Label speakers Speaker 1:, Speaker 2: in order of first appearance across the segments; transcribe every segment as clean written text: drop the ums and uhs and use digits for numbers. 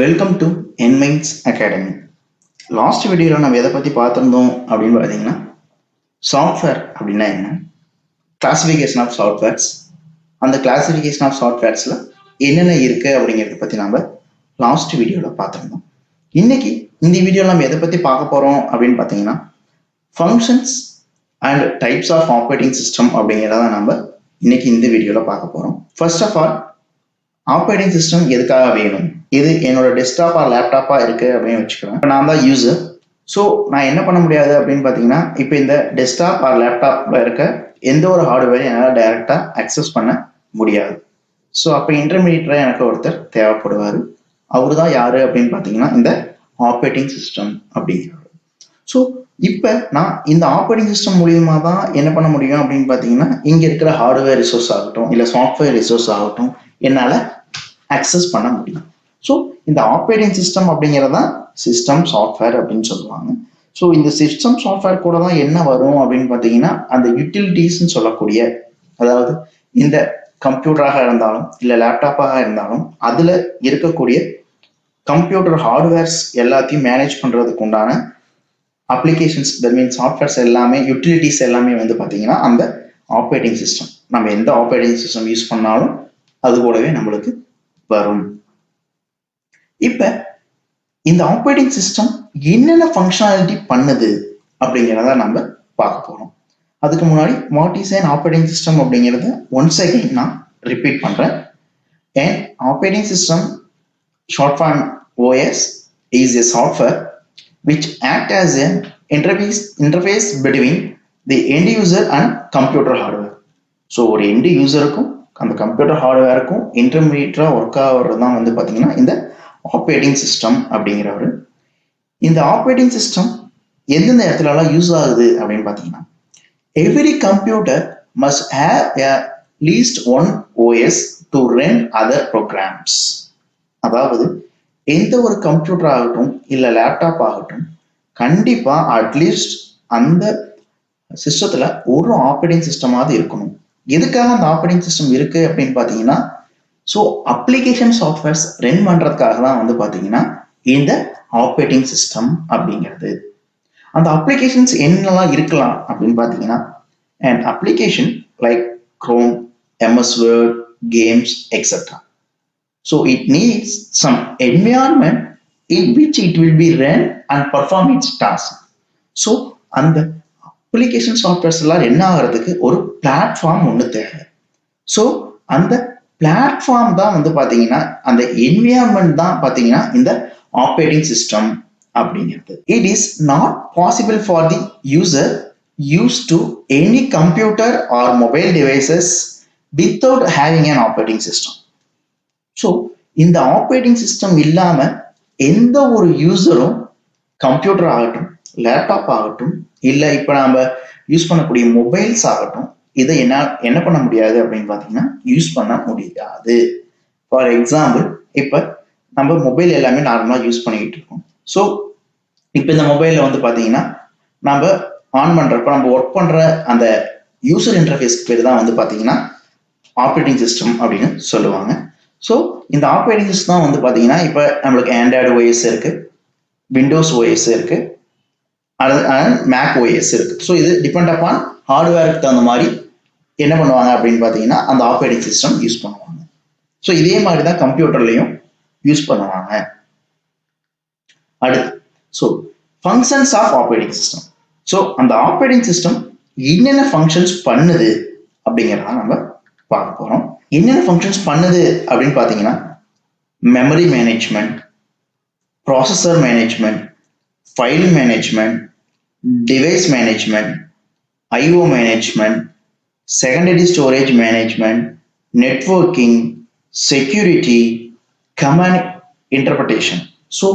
Speaker 1: Welcome to Nminds Academy. Last வீடியோவில் நம்ம எதை பற்றி பார்த்துருந்தோம் அப்படின்னு பார்த்தீங்கன்னா சாஃப்ட்வேர் அப்படின்னா என்ன, கிளாசிஃபிகேஷன் ஆஃப் சாஃப்ட்வேர்ஸ், அந்த கிளாசிஃபிகேஷன் ஆஃப் சாஃப்ட்வேர்ஸில் என்னென்ன இருக்குது அப்படிங்கிறத பற்றி நம்ம லாஸ்ட் வீடியோவில் பார்த்துருந்தோம். இன்னைக்கு இந்த வீடியோவில் நம்ம எதை பற்றி பார்க்க போகிறோம் அப்படின்னு பார்த்தீங்கன்னா functions and types of operating system அப்படிங்கிறத நம்ம இன்னைக்கு இந்த வீடியோவில் பார்க்க போகிறோம். First of all, operating system எதுக்காக வேணும்? இது என்னோட டெஸ்க்டாப்பா லேப்டாப்பா இருக்கு அப்படின்னு வச்சுக்கிறேன். இப்போ நான் தான் யூசர். ஸோ நான் என்ன பண்ண முடியாது அப்படின்னு பார்த்தீங்கன்னா, இப்போ இந்த டெஸ்க்டாப் ஆர் லேப்டாப்ல இருக்க எந்த ஒரு ஹார்ட்வேரையும் என்னால் டைரக்டா அக்சஸ் பண்ண முடியாது. ஸோ அப்போ இன்டர்மீடியேட்டரா எனக்கு ஒருத்தர் தேவைப்படுவார். அவரு தான் யாரு அப்படின்னு பார்த்தீங்கன்னா இந்த ஆப்ரேட்டிங் சிஸ்டம் அப்படிங்கிறாரு. ஸோ இப்போ நான் இந்த ஆப்ரேட்டிங் சிஸ்டம் மூலியமா தான் என்ன பண்ண முடியும் அப்படின்னு பார்த்தீங்கன்னா, இங்க இருக்கிற ஹார்ட்வேர் ரிசோர்ஸ் ஆகட்டும் இல்லை சாஃப்ட்வேர் ரிசோர்ஸ் ஆகட்டும் என்னால் அக்சஸ் பண்ண முடியும். ஸோ இந்த ஆப்ரேட்டிங் சிஸ்டம் அப்படிங்கிறதான் சிஸ்டம் சாஃப்ட்வேர் அப்படின்னு சொல்லுவாங்க. ஸோ இந்த சிஸ்டம் சாஃப்ட்வேர் கூட தான் என்ன வரும் அப்படின்னு பார்த்தீங்கன்னா, அந்த யூட்டிலிட்டிஸ்ன்னு சொல்லக்கூடிய, அதாவது இந்த கம்ப்யூட்டராக இருந்தாலும் இல்லை லேப்டாப்பாக இருந்தாலும் அதில் இருக்கக்கூடிய கம்ப்யூட்டர் ஹார்ட்வேர்ஸ் எல்லாத்தையும் மேனேஜ் பண்ணுறதுக்கு உண்டான அப்ளிகேஷன்ஸ், தட் மீன்ஸ் சாஃப்ட்வேர்ஸ் எல்லாமே, யூட்டிலிட்டிஸ் எல்லாமே வந்து பார்த்தீங்கன்னா அந்த ஆப்ரேட்டிங் சிஸ்டம். நம்ம எந்த ஆப்ரேட்டிங் சிஸ்டம் யூஸ் பண்ணாலும் அது கூடவே நம்மளுக்கு வரும். இப்ப இந்த ஆப்ரேட்டிங் சிஸ்டம் என்னென்ன ஃபங்க்ஷனாலிட்டி பண்ணுது அப்படிங்கிறத நம்ம பார்க்க போறோம். அதுக்கு முன்னாடி what is an operating system அப்படிங்கிறத ஒன்ஸ் அகைன் நான் ரிப்பீட் பண்றேன். an operating system, short form OS, is a software which act as an interface between the end user and computer hardware. So ஒரு எண்ட் யூசருக்கும் அந்த computer ஹார்ட்வேருக்கும் இன்டர்மீடியேட்டரா work ஆகிறது தான் வந்து பார்த்தீங்கன்னா இந்த ஆப்ரேட்டிங் சிஸ்டம் அப்படிங்கிறவர். இந்த ஆப்ரேட்டிங் சிஸ்டம் எந்தெந்த இடத்துலலாம் யூஸ் ஆகுது அப்படின்னு பார்த்தீங்கன்னா, every computer must have at least one OS to run other programs. அதாவது எந்த ஒரு கம்ப்யூட்டர் ஆகட்டும் இல்லை லேப்டாப் ஆகட்டும் கண்டிப்பா அட்லீஸ்ட் அந்த சிஸ்டத்துல ஒரு ஆப்ரேட்டிங் சிஸ்டமாவது இருக்கணும். எதுக்காக அந்த ஆப்ரேட்டிங் சிஸ்டம் இருக்கு அப்படின்னு பார்த்தீங்கன்னா, ஸோ அப்ளிகேஷன் சாஃப்ட்வேர்ஸ் ரன் பண்றதுக்காக தான் வந்து பார்த்தீங்கன்னா இந்த ஆப்ரேட்டிங் சிஸ்டம் அப்படிங்கிறது. அந்த அப்ளிகேஷன்ஸ் என்னெல்லாம் இருக்கலாம் அப்படின்னு பார்த்தீங்கன்னா, and application like Chrome, MS Word, games, etc. So it needs some environment in which it will be run and perform its task. So அந்த அப்ளிகேஷன் சாஃப்ட்வேர்ஸ் எல்லாம் என்ன ஆகிறதுக்கு ஒரு பிளாட்ஃபார்ம் ஒன்று தேவை. ஸோ அந்த பிளாட்ஃபார்ம் தான் வந்து பார்த்தீங்கன்னா, அந்த என்விரான்மெண்ட் தான் பார்த்தீங்கன்னா இந்த ஆப்ரேட்டிங் சிஸ்டம் அப்படிங்கிறது. It is not possible for the user use to any computer or mobile devices without having an operating system. So இந்த ஆப்ரேட்டிங் சிஸ்டம் இல்லாம எந்த ஒரு யூசரும் கம்ப்யூட்டர் ஆகட்டும், லேப்டாப் ஆகட்டும், இல்லை இப்போ நம்ம யூஸ் பண்ணக்கூடிய மொபைல்ஸ் ஆகட்டும், இதை என்ன பண்ண முடியாது அப்படின்னு பார்த்தீங்கன்னா யூஸ் பண்ண முடியாது. ஃபார் எக்ஸாம்பிள், இப்போ நம்ம மொபைல் எல்லாமே நார்மலாக யூஸ் பண்ணிக்கிட்டு இருக்கோம். ஸோ இப்போ இந்த மொபைலில் வந்து பார்த்தீங்கன்னா நம்ம ஆன் பண்ணுறப்ப நம்ம ஒர்க் பண்ணுற அந்த யூசர் இன்டர்ஃபேஸ்க்கு பேர் தான் வந்து பார்த்தீங்கன்னா ஆப்ரேட்டிங் சிஸ்டம் அப்படின்னு சொல்லுவாங்க. ஸோ இந்த ஆப்ரேட்டிங் சிஸ்டம் தான் வந்து பார்த்தீங்கன்னா இப்போ நம்மளுக்கு ஆண்ட்ராய்டு OS இருக்கு, விண்டோஸ் OS இருக்கு, மேக் OS இருக்கு. ஸோ இது டிபெண்ட் அப்பான் ஹார்ட்வேருக்கு தகுந்த மாதிரி என்ன பண்ணுவாங்க அப்படின்னு பார்த்தீங்கன்னா அந்த ஆப்ரேட்டிங் சிஸ்டம் யூஸ் பண்ணுவாங்க. ஸோ இதே மாதிரி தான் கம்ப்யூட்டர்லையும் யூஸ் பண்ணுவாங்க. அடுத்து, so functions of operating system. So அந்த ஆப்ரேட்டிங் சிஸ்டம் என்னென்ன ஃபங்க்ஷன்ஸ் பண்ணுது அப்படிங்கிறத நம்ம பார்க்க போறோம். என்னென்ன ஃபங்க்ஷன்ஸ் பண்ணுது அப்படின்னு பார்த்தீங்கன்னா, memory management, processor management, file management, device management, IO management, secondary storage management, networking, security, command interpretation. So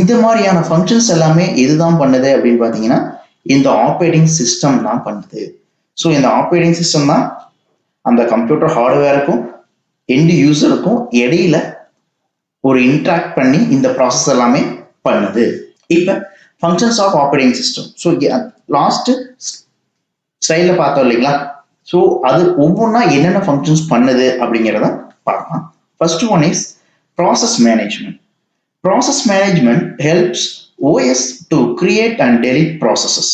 Speaker 1: இந்த மாதிரியான ஃபங்க்ஷன்ஸ் எல்லாமே இதுதான் பண்ணுது அப்படின்னு பார்த்தீங்கன்னா இந்த ஆப்ரேட்டிங் சிஸ்டம் தான் பண்ணுது. ஸோ இந்த ஆப்ரேட்டிங் சிஸ்டம் தான் அந்த கம்ப்யூட்டர் ஹார்ட்வேருக்கும் எண்ட் யூசருக்கும் இடையில ஒரு இன்ட்ராக்ட் பண்ணி இந்த ப்ராசஸ் எல்லாமே பண்ணுது. இப்போ functions of operating system. So last ஸ்லைட்ல பார்த்தோம் இல்லைங்களா? ஸோ அது ஒவ்வொன்றா என்னென்ன ஃபங்க்ஷன்ஸ் பண்ணுது அப்படிங்கிறத பார்க்கலாம். First one is process management. Process management helps OS to create and delete processes.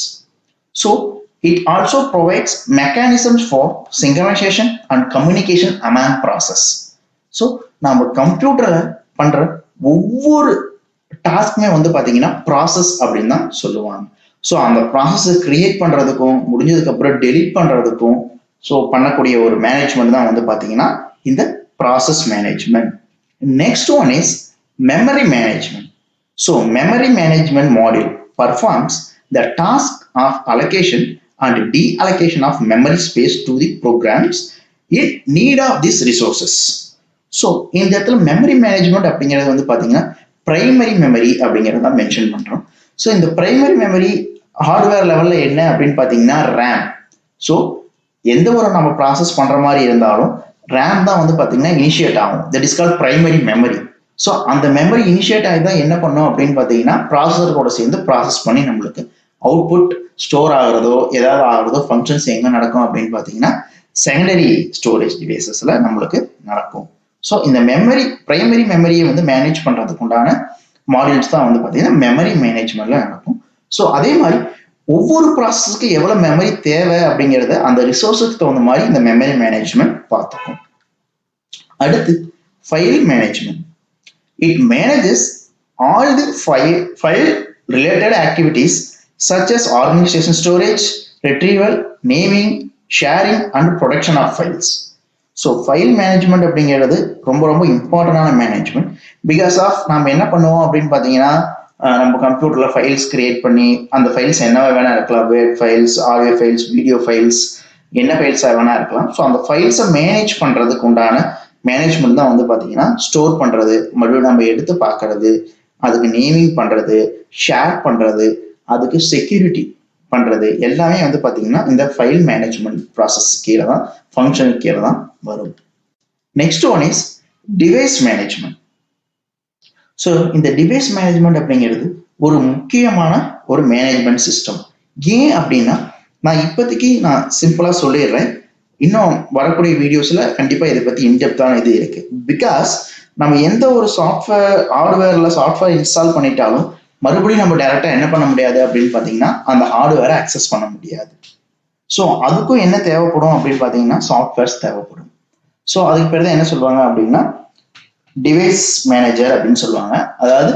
Speaker 1: So it also provides mechanisms for synchronization and communication among process. So நம்ம கம்ப்யூட்டர்ல பண்ற ஒவ்வொரு டாஸ்க்குமே வந்து பாத்தீங்கன்னா ப்ராசஸ் அப்படின்னு தான் சொல்லுவாங்க. ஸோ அந்த ப்ராசஸை கிரியேட் பண்றதுக்கும் முடிஞ்சதுக்கு அப்புறம் டெலிட் பண்றதுக்கும் ஸோ பண்ணக்கூடிய ஒரு மேனேஜ்மெண்ட் தான் வந்து பாத்தீங்கன்னா இந்த process management. Next one is memory management. So memory management module performs the task of allocation and deallocation of memory space to the programs in need of these resources. So இந்த இடத்துல memory management அப்படிங்கிறது வந்து பாத்தீங்கன்னா primary memory அப்படிங்கிறத mention பண்றோம். So இந்த primary memory hardware லெவல்ல என்ன அப்படின்னு பாத்தீங்கன்னா RAM. ஸோ எந்த ஒரு நம்ம ப்ராசஸ் பண்ற மாதிரி இருந்தாலும் RAM தான் வந்து பாத்தீங்கன்னா இனிஷியேட் ஆகும். That is called primary memory. So அந்த மெமரி இனிஷியேட் ஆகி தான் என்ன பண்ணும் அப்படின்னு பார்த்தீங்கன்னா ப்ராசஸரோட சேர்ந்து ப்ராசஸ் பண்ணி நம்மளுக்கு அவுட்புட் ஸ்டோர் ஆகுறதோ ஏதாவது ஆகுறதோ ஃபங்க்ஷன்ஸ் எங்கே நடக்கும் அப்படின்னு பார்த்தீங்கன்னா செகண்டரி ஸ்டோரேஜ் டிவைசஸில் நம்மளுக்கு நடக்கும். ஸோ இந்த மெமரி பிரைமரி மெமரியை வந்து மேனேஜ் பண்ணுறதுக்கு உண்டான மாடியூல்ஸ் தான் வந்து பார்த்தீங்கன்னா மெமரி மேனேஜ்மெண்ட்ல நடக்கும். ஸோ அதே மாதிரி ஒவ்வொரு ப்ராசஸுக்கு எவ்வளோ மெமரி தேவை அப்படிங்கிறத அந்த ரிசோர்ஸுக்கு தகுந்த மாதிரி இந்த மெமரி மேனேஜ்மெண்ட் பார்த்துக்கும். அடுத்து file management. It manages all the file related activities such as organization, storage, retrieval, naming, sharing and protection of files. So file management அப்படிங்கிறது ரொம்ப ரொம்ப இம்பார்ட்டன்டான மேனேஜ்மெண்ட். பிகாஸ் ஆஃப் நம்ம என்ன பண்ணுவோம் அப்படின்னு பார்த்தீங்கன்னா நம்ம கம்ப்யூட்டர்ல ஃபைல்ஸ் கிரியேட் பண்ணி அந்த ஃபைல்ஸ் என்ன வேணா இருக்கலாம், word files, audio files, video files, என்ன ஃபைல்ஸாக வேணா இருக்கலாம். ஸோ அந்த ஃபைல்ஸை மேனேஜ் பண்றதுக்கு உண்டான மேனேஜ்மெண்ட் தான் வந்து பார்த்தீங்கன்னா ஸ்டோர் பண்ணுறது, மறுபடியும் நம்ம எடுத்து பார்க்கறது, அதுக்கு நேமிங் பண்ணுறது, ஷேர் பண்ணுறது, அதுக்கு செக்யூரிட்டி பண்ணுறது எல்லாமே வந்து பார்த்தீங்கன்னா இந்த ஃபைல் மேனேஜ்மெண்ட் ப்ராசஸ் கீழே தான், ஃபங்க்ஷன் கீழே தான் வரும். Next one is device management. So இந்த டிவைஸ் மேனேஜ்மெண்ட் அப்படிங்கிறது ஒரு முக்கியமான ஒரு மேனேஜ்மெண்ட் சிஸ்டம். ஏன் அப்படின்னா இப்போதைக்கு நான் சிம்பிளாக சொல்லிடுறேன். இன்னும் வரக்கூடிய வீடியோஸ்ல கண்டிப்பா இதை பத்தி இன்டெப்தான இது இருக்கு. பிகாஸ் நம்ம எந்த ஒரு ஹார்ட்வேர்ல சாஃப்ட்வேர் இன்ஸ்டால் பண்ணிட்டாலும் மறுபடியும் நம்ம டைரக்டா என்ன பண்ண முடியாது அப்படின்னு பாத்தீங்கன்னா அந்த ஹார்ட்வேரை அக்சஸ் பண்ண முடியாது. ஸோ அதுக்கும் என்ன தேவைப்படும் அப்படின்னு பாத்தீங்கன்னா சாஃப்ட்வேர்ஸ் தேவைப்படும். ஸோ அதுக்கு பேர் தான் என்ன சொல்லுவாங்க அப்படின்னா டிவைஸ் மேனேஜர் அப்படின்னு சொல்லுவாங்க, அதாவது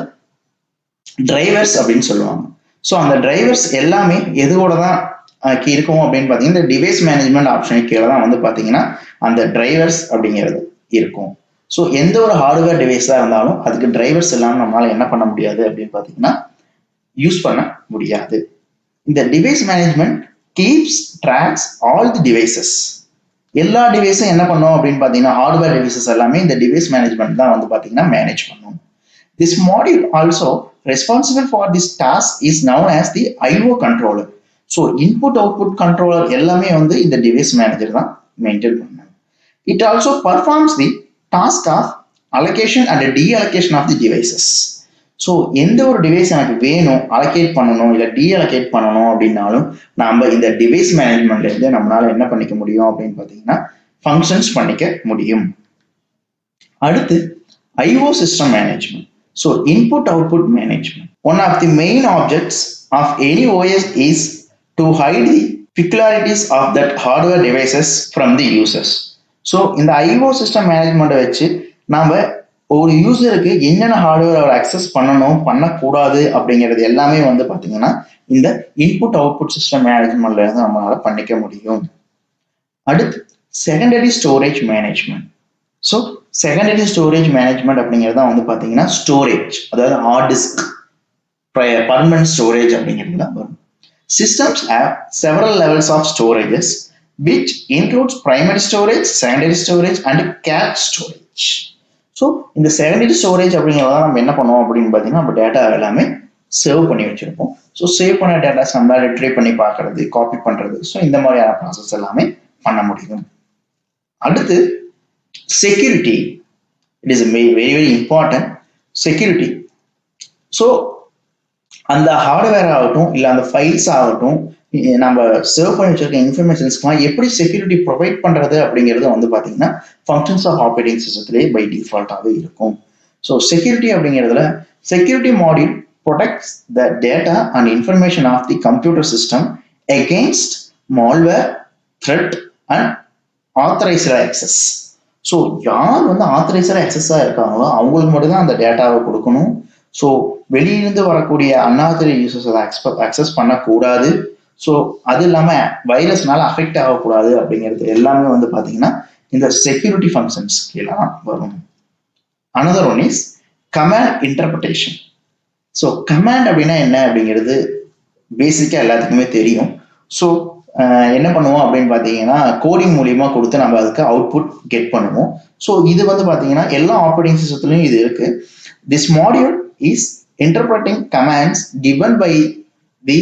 Speaker 1: டிரைவர்ஸ் அப்படின்னு சொல்லுவாங்க. ஸோ அந்த டிரைவர்ஸ் எல்லாமே எதுவோட தான் இருக்கும் அப்படின்னு பார்த்தீங்கன்னா இந்த டிவைஸ் மேனேஜ்மெண்ட் ஆப்ஷனுக்கு கீழே தான் வந்து பார்த்தீங்கன்னா அந்த டிரைவர்ஸ் அப்படிங்கிறது இருக்கும். ஸோ எந்த ஒரு ஹார்ட்வேர் டிவைஸாக இருந்தாலும் அதுக்கு டிரைவர்ஸ் இல்லாமல் நம்மளால என்ன பண்ண முடியாது அப்படின்னு பார்த்தீங்கன்னா யூஸ் பண்ண முடியாது. இந்த device management keeps tracks all the devices. எல்லா டிவைஸும் என்ன பண்ணும் அப்படின்னு பார்த்தீங்கன்னா ஹார்ட்வேர் டிவைசஸ் எல்லாமே இந்த டிவைஸ் மேனேஜ்மெண்ட் தான் வந்து பார்த்தீங்கன்னா மேனேஜ் பண்ணும். This module also responsible for this task is known as the IO controller. So input output controller எல்லாமே வந்து இந்த டிவைஸ் மேனேஜர் தான் மெயின்டைன் பண்ணணும். It also performs the task of allocation and deallocation of the devices. So எந்த ஒரு device எனக்கு வேணும் allocate பண்ணணும் இல்லை டீஅலோகேட் பண்ணணும் அப்படின்னாலும் நம்ம இந்த டிவைஸ் மேனேஜ்மெண்ட்ல இருந்து நம்மளால என்ன பண்ணிக்க முடியும் அப்படின்னு பார்த்தீங்கன்னா ஃபங்க்ஷன்ஸ் பண்ணிக்க முடியும். அடுத்து IO system management. So input output management. One of the main objects of any OS is to hide the peculiarities of that hardware devices from the users. So இந்த IO சிஸ்டம் மேனேஜ்மெண்ட்டை வச்சு நாம ஒரு யூசருக்கு என்னென்ன hardware அவர் access பண்ணணும் பண்ணக்கூடாது அப்படிங்கிறது எல்லாமே வந்து பார்த்தீங்கன்னா இந்த இன்புட் அவுட்புட் சிஸ்டம் மேனேஜ்மெண்ட்ல இருந்து நம்மளால பண்ணிக்க முடியும். அடுத்து secondary storage management. So secondary storage management அப்படிங்கிறது தான் வந்து பார்த்தீங்கன்னா ஸ்டோரேஜ், அதாவது ஹார்ட் டிஸ்க், பர்மனன்ட் ஸ்டோரேஜ் அப்படிங்கிறது தான் வரும். Systems have several levels of storages, which includes primary storage, secondary storage, and cache storage. So, இந்த secondary storage அப்படிங்கிறத நம்ம என்ன பண்ணுவோம் அப்படின்னு பார்த்தீங்கன்னா நம்ம டேட்டா எல்லாமே சேவ் பண்ணி வச்சிருப்போம். ஸோ சேவ் பண்ண டேட்டாஸ் நம்ம ரிட்ரீவ் பண்ணி பார்க்கறது, காப்பி பண்றது, ஸோ இந்த மாதிரியான ப்ராசஸ் எல்லாமே பண்ண முடியும். அடுத்து security. It is very very important. Security. So அந்த ஹார்ட்வேர் ஆகட்டும் இல்லை அந்த ஃபைல்ஸ் ஆகட்டும் நம்ம சர்வ் பண்ணி வச்சிருக்க இன்ஃபர்மேஷன்ஸ்க்குலாம் எப்படி செக்யூரிட்டி ப்ரொவைட் பண்றது அப்படிங்கிறது வந்து பார்த்தீங்கன்னா ஃபங்க்ஷன்ஸ் ஆஃப் ஆப்ரேட்டிங் சிஸ்டத்திலே பை டிஃபால்ட்டாகவே இருக்கும். ஸோ செக்யூரிட்டி அப்படிங்கிறதுல Security module protects the data and information of the computer system against malware, threat and authorized access. So யார் வந்து ஆத்தரைஸ்டாக access-ஆக இருக்காங்களோ அவங்களுக்கு மட்டும்தான் அந்த டேட்டாவை கொடுக்கணும். ஸோ வெளியிருந்து வரக்கூடிய அன்ஆத்தரைஸ்டு யூசர்ஸ் அதை அக்சஸ் பண்ணக்கூடாது. ஸோ அது இல்லாமல் வைரஸ்னால அஃபெக்ட் ஆகக்கூடாது அப்படிங்கிறது எல்லாமே வந்து பார்த்தீங்கன்னா இந்த செக்யூரிட்டி ஃபங்க்ஷன்ஸ் கீழே தான் வரும். Another one is command interpretation. So command அப்படின்னா என்ன அப்படிங்கிறது பேசிக்காக எல்லாத்துக்குமே தெரியும். ஸோ என்ன பண்ணுவோம் அப்படின்னு பார்த்தீங்கன்னா கோடிங் மூலியமா கொடுத்து நம்ம அதுக்கு அவுட்புட் கெட் பண்ணுவோம். ஸோ இது வந்து பார்த்தீங்கன்னா எல்லா ஆப்ரேட்டிங் சிஸ்டத்துலையும் இது இருக்கு. This module is interpreting commands given by the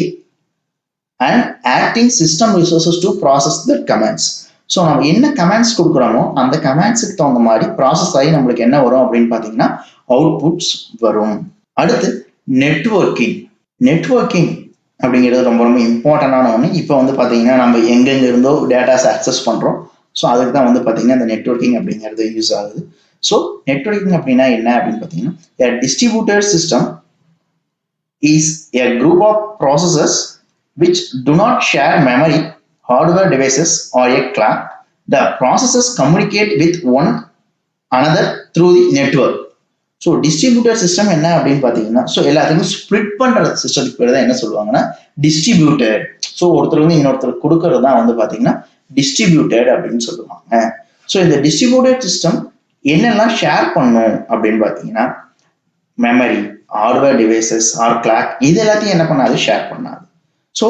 Speaker 1: and acting system resources to process the commands. So நம்ம என்ன கமாண்ட்ஸ் கொடுக்குறோமோ அந்த கமாண்ட்ஸுக்கு தகுந்த மாதிரி ப்ராசஸ் ஆகி நம்மளுக்கு என்ன வரும் அப்படின்னு பார்த்தீங்கன்னா அவுட்புட்ஸ் வரும். அடுத்து நெட்வொர்க்கிங் அப்படிங்கிறது ரொம்ப ரொம்ப இம்பார்ட்டண்டான ஒன்று. இப்போ வந்து பார்த்தீங்கன்னா நம்ம எங்கெங்க இருந்தோ டேட்டாஸ் அக்சஸ் பண்ணுறோம். ஸோ அதுக்கு தான் வந்து பார்த்தீங்கன்னா இந்த நெட்வொர்க்கிங் அப்படிங்கிறது யூஸ் ஆகுது. ஸோ நெட்வொர்க்கிங் அப்படின்னா என்ன அப்படின்னு பார்த்தீங்கன்னா a distributed system is a group of processes which do not share memory, hardware devices or a clock. The processes communicate with one another through the network. So distributor system என்ன அப்படின்னு பார்த்தீங்கன்னா so எல்லாத்துக்கும் split பண்ணுற சிஸ்டத்துக்கு பேர் தான் என்ன சொல்லுவாங்கன்னா distributed. So ஒருத்தர் வந்து இன்னொருத்தருக்கு கொடுக்கறது தான் வந்து பார்த்தீங்கன்னா டிஸ்ட்ரிபியூட்டட் அப்படின்னு சொல்லுவாங்க. ஸோ இந்த டிஸ்ட்ரிபியூட்டட் சிஸ்டம் என்னெல்லாம் ஷேர் பண்ணும் அப்படின்னு பார்த்தீங்கன்னா memory, hardware devices or clock இது எல்லாத்தையும் என்ன பண்ணாது ஷேர் பண்ணாது. ஸோ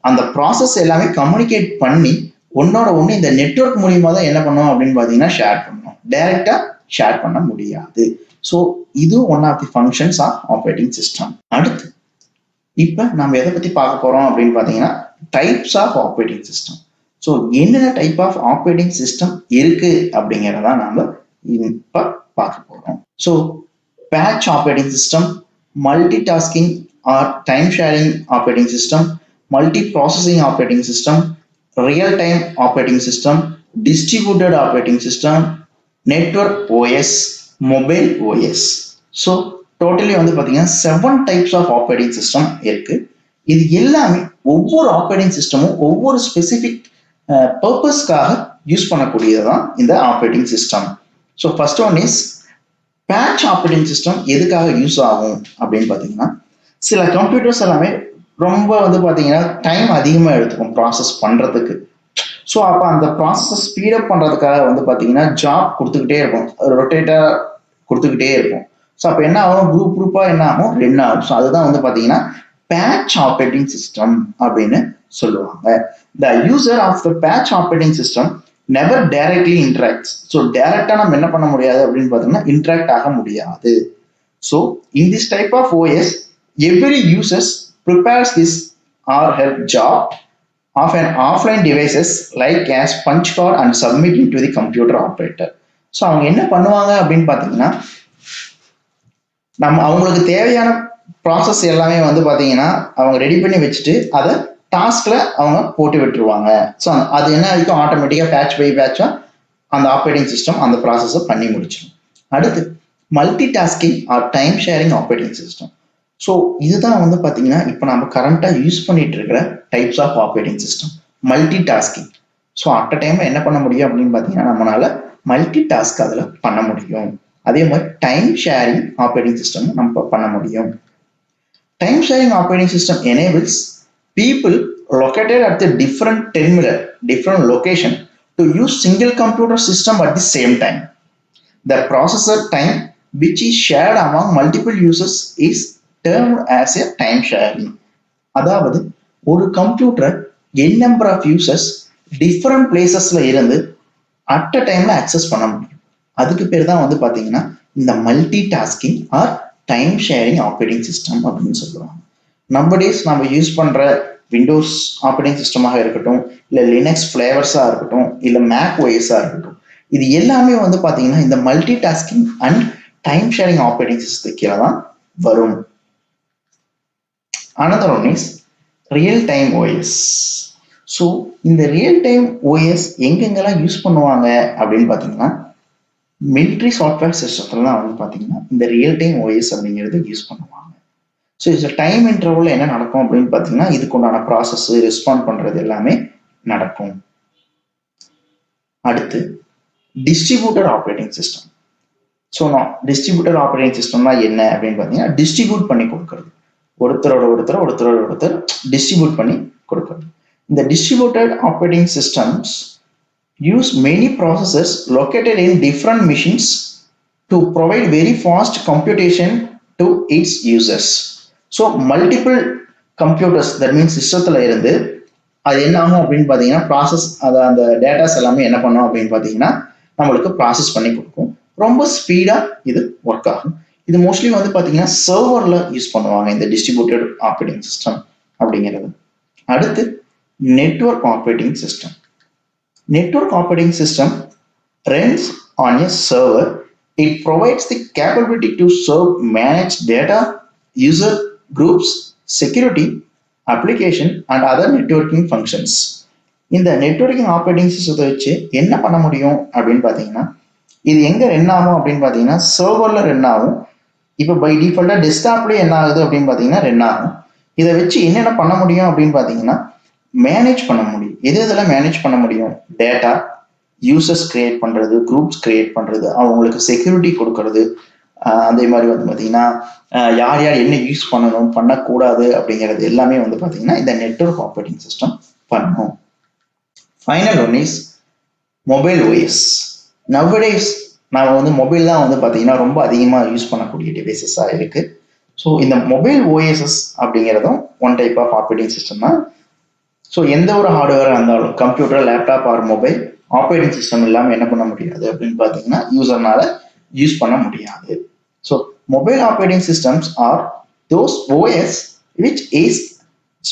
Speaker 1: அந்த ப்ராசஸ் எல்லாமே கம்யூனிகேட் பண்ணி ஒன்னோட ஒன்று இந்த நெட்வொர்க் மூலியமா தான் என்ன பண்ணும் அப்படின்னு பார்த்தீங்கன்னா ஷேர் பண்ணணும். டைரக்டா ஷேர் பண்ண முடியாது. ஸோ இது one of the functions of operating system. அடுத்து இப்போ நம்ம எதை பற்றி பார்க்க போகிறோம் அப்படின்னு பார்த்தீங்கன்னா types of operating system. So என்னென்ன டைப் ஆஃப் ஆப்ரேட்டிங் சிஸ்டம் இருக்கு அப்படிங்கிறத நம்ம இப்போ பார்க்க போகிறோம். So batch operating system, multitasking or time sharing operating system, multiprocessing operating system, real time operating system, distributed operating system, network OS, mobile OS. So totally வந்து பார்த்தீங்கன்னா 7 types of operating system இருக்கு. இது எல்லாமே ஒவ்வொரு operating சிஸ்டமும் ஒவ்வொரு specific பர்பஸ்க்காக use பண்ணக்கூடியதுதான் இந்த operating system. So first one is batch operating system. எதுக்காக யூஸ் ஆகும் அப்படின்னு பார்த்தீங்கன்னா சில கம்ப்யூட்டர்ஸ் எல்லாமே ரொம்ப வந்து பார்த்தீங்கன்னா டைம் அதிகமாக எடுத்துக்கும் ப்ராசஸ் பண்ணுறதுக்கு. ஸோ அப்போ அந்த ப்ராசஸ் ஸ்பீடப் பண்ணுறதுக்காக வந்து பார்த்தீங்கன்னா ஜாப் கொடுத்துக்கிட்டே இருக்கும், ரொட்டேட்டாக கொடுத்துக்கிட்டே இருக்கும். ஸோ அப்போ என்ன ஆகும், குரூப்பாக என்ன ஆகும், ரன் ஆகும். ஸோ அதுதான் வந்து பார்த்தீங்கன்னா பேட்ச் ஆப்ரேட்டிங் சிஸ்டம் அப்படின்னு சொல்லுவாங்க. The user of the batch operating system never directly interacts. So டைரக்டாக நம்ம என்ன பண்ண முடியாது அப்படின்னு பார்த்தீங்கன்னா இன்டராக்ட் ஆக முடியாது. So in this type of OS every users prepares this or her job of an offline devices like as punch card and submit it to the computer operator. So அவங்க என்ன பண்ணுவாங்க அப்படின்னு பார்த்தீங்கன்னா நம்ம அவங்களுக்கு தேவையான ப்ராசஸ் எல்லாமே வந்து பார்த்தீங்கன்னா அவங்க ரெடி பண்ணி வச்சுட்டு அதை டாஸ்க்ல அவங்க போட்டு விட்டுருவாங்க. ஸோ அது என்ன வரைக்கும் ஆட்டோமேட்டிக்காக பேட்ச் பை பேட்சாக அந்த ஆப்ரேட்டிங் சிஸ்டம் அந்த ப்ராசஸை பண்ணி முடிச்சிடும். அடுத்து multitasking or time sharing operating system. So இதுதான் வந்து பார்த்தீங்கன்னா இப்போ நம்ம கரண்டாக யூஸ் பண்ணிட்டு இருக்கிற types of operating system. Multitasking. So at a time என்ன பண்ண முடியும் அப்படின்னு பார்த்தீங்கன்னா நம்மளால மல்டி டாஸ்க் அதில் பண்ண முடியும். அதே மாதிரி டைம் ஷேரிங் ஆப்ரேட்டிங் சிஸ்டம் நம்ம பண்ண முடியும். Time sharing operating system enables people located at the different terminal, different location to use single computer system at the same time. The processor time which is shared among multiple users is termed as a time sharing. அதாவது ஒரு computer n number of users different placesல இருந்து at a டைம்ல access பண்ண முடியும். அதுக்கு பேர் தான் வந்து பாத்தீங்கன்னா இந்த multi tasking or time sharing operating system அப்படின்னு சொல்லுவாங்க. நம்படேஸ் நம்ம யூஸ் பண்ற விண்டோஸ் ஆப்ரேட்டிங் சிஸ்டமாக இருக்கட்டும், இல்லை லினக்ஸ் ஃபிளேவர்ஸா இருக்கட்டும், இல்லை மேக் ஓஎஸா இருக்கட்டும், இது எல்லாமே வந்து பாத்தீங்கன்னா இந்த multi tasking and time sharing operating சிஸ்டத்துக்கு கீழே தான் வரும். Another one is real time OS. So இந்த ரியல் டைம் ஓஎஸ் எங்கெங்கெல்லாம் யூஸ் பண்ணுவாங்க அப்படின்னு பார்த்தீங்கன்னா மிலிட்ரி சாஃப்ட்வேர் சிஸ்டத்தில் தான் வந்து பார்த்தீங்கன்னா இந்த ரியல் டைம் ஓஎஸ் அப்படிங்கிறது யூஸ் பண்ணுவாங்க. ஸோ இதில் டைம் இன்டர்வலில் என்ன நடக்கும் அப்படின்னு பார்த்தீங்கன்னா இதுக்கு உண்டான ப்ராசஸ் ரெஸ்பாண்ட் பண்ணுறது எல்லாமே நடக்கும். அடுத்து டிஸ்ட்ரிபியூட்டட் ஆப்ரேட்டிங் சிஸ்டம். ஸோ நான் டிஸ்ட்ரிபியூட்டட் ஆப்ரேட்டிங் சிஸ்டம்னா என்ன அப்படின்னு பார்த்தீங்கன்னா டிஸ்ட்ரிபியூட் பண்ணி கொடுக்கறது, ஒருத்தர் டிஸ்ட்ரிபியூட் பண்ணி கொடுக்கறது. இந்த distributed operating systems use many processors located in different machines to provide very fast computation to its users. So multiple computers, that means சிஸ்டத்தில் இருந்து அது என்ன ஆகும் அப்படின்னு பார்த்தீங்கன்னா ப்ராசஸ் அதை அந்த டேட்டாஸ் எல்லாமே என்ன பண்ணும் அப்படின்னு பார்த்தீங்கன்னா நம்மளுக்கு ப்ராசஸ் பண்ணி கொடுக்கும். ரொம்ப ஸ்பீடாக இது ஒர்க் ஆகும். இது மோஸ்ட்லி வந்து பார்த்தீங்கன்னா சர்வரில் யூஸ் பண்ணுவாங்க இந்த டிஸ்ட்ரிபியூட்டட் ஆப்ரேட்டிங் சிஸ்டம் அப்படிங்கிறது. அடுத்து network operating system. Network operating system runs on a server. It provides the capability to serve, manage data, user groups, security, application and other networking functions. இந்த networking operating சிஸ்டத்தை வச்சு என்ன பண்ண முடியும் அப்படின்னு பார்த்தீங்கன்னா இது எங்கே ரன் ஆகும் அப்படின்னு பார்த்தீங்கன்னா சர்வரில் ரன் ஆகும். இப்போ பை டிஃபால்ட்டாக டெஸ்க்டாப்லேயே என்ன ஆகுது அப்படின்னு பார்த்தீங்கன்னா ரன் ஆகும். இதை வச்சு என்னென்ன பண்ண முடியும் அப்படின்னு பார்த்தீங்கன்னா மேனேஜ் பண்ண முடியும். இதெல்லாம் மேனேஜ் பண்ண முடியும், டேட்டா, யூசர்ஸ் கிரியேட் பண்ணுறது, குரூப்ஸ் கிரியேட் பண்ணுறது, அவங்களுக்கு செக்யூரிட்டி கொடுக்கறது, அதே மாதிரி வந்து பார்த்தீங்கன்னா யார் யார் என்ன யூஸ் பண்ணணும் பண்ணக்கூடாது அப்படிங்கிறது எல்லாமே வந்து பார்த்தீங்கன்னா இந்த நெட்வொர்க் ஆப்ரேட்டிங் சிஸ்டம் பண்ணும். Final one is mobile OS. Nowadays நம்ம வந்து மொபைல் தான் வந்து பார்த்தீங்கன்னா ரொம்ப அதிகமாக யூஸ் பண்ணக்கூடிய டிவைசஸாக இருக்குது. ஸோ இந்த மொபைல் ஓஎஸ்எஸ் அப்படிங்கிறதும் one type of operating system தான். ஸோ எந்த ஒரு ஹார்ட்வேராக இருந்தாலும் computer, laptop or mobile operating system இல்லாமல் என்ன பண்ண முடியாது அப்படின்னு பார்த்தீங்கன்னா யூசர்னால யூஸ் பண்ண முடியாது. So mobile operating systems are those OS which is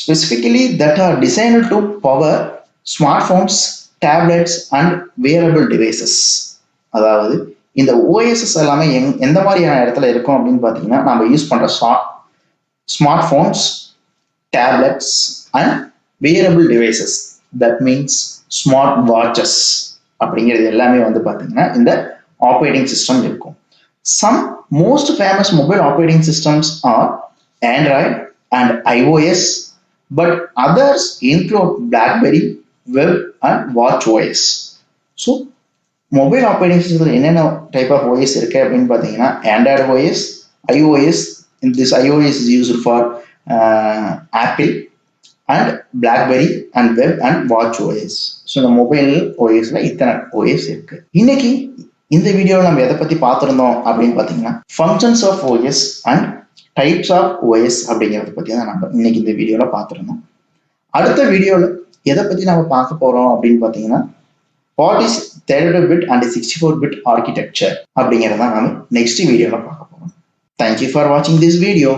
Speaker 1: specifically that R designed to power smart phones, tablets and wearable devices. அதாவது இந்த ஓஎஸ்எஸ் எல்லாமே எந்த மாதிரியான இடத்துல இருக்கும் அப்படின்னு பார்த்தீங்கன்னா நம்ம யூஸ் பண்ணுற smart phones, tablets and wearable devices, that means smart watches அப்படிங்கிறது எல்லாமே வந்து பார்த்தீங்கன்னா இந்த ஆப்ரேட்டிங் சிஸ்டம் இருக்கும். Some most famous mobile operating systems are Android and iOS, but others include BlackBerry, Web and WatchOS. So mobile operating சிஸ்டத்தில் என்னென்ன type of OS இருக்கு அப்படின்னு பார்த்தீங்கன்னா Android OS, iOS. This iOS is used for Apple and BlackBerry and Web and WatchOS. So இந்த mobile ஓஎஸ்ல இத்தனை OS இருக்கு. இன்னைக்கு இந்த வீடியோவில் நம்ம எதை பத்தி பார்த்துருந்தோம் அப்படின்னு பார்த்தீங்கன்னா functions of OS and types of OS அப்படிங்கிறத பத்தி தான் நம்ம இன்னைக்கு இந்த வீடியோவில் பார்த்துருந்தோம். அடுத்த வீடியோவில் எதை பத்தி நம்ம பார்க்க போறோம் அப்படின்னு பார்த்தீங்கன்னா what is 32-bit and 64-bit architecture அப்படிங்கிறத நாம நெக்ஸ்ட் வீடியோவில் பார்க்க போறோம். தேங்க்யூ ஃபார் வாட்சிங் திஸ் வீடியோ.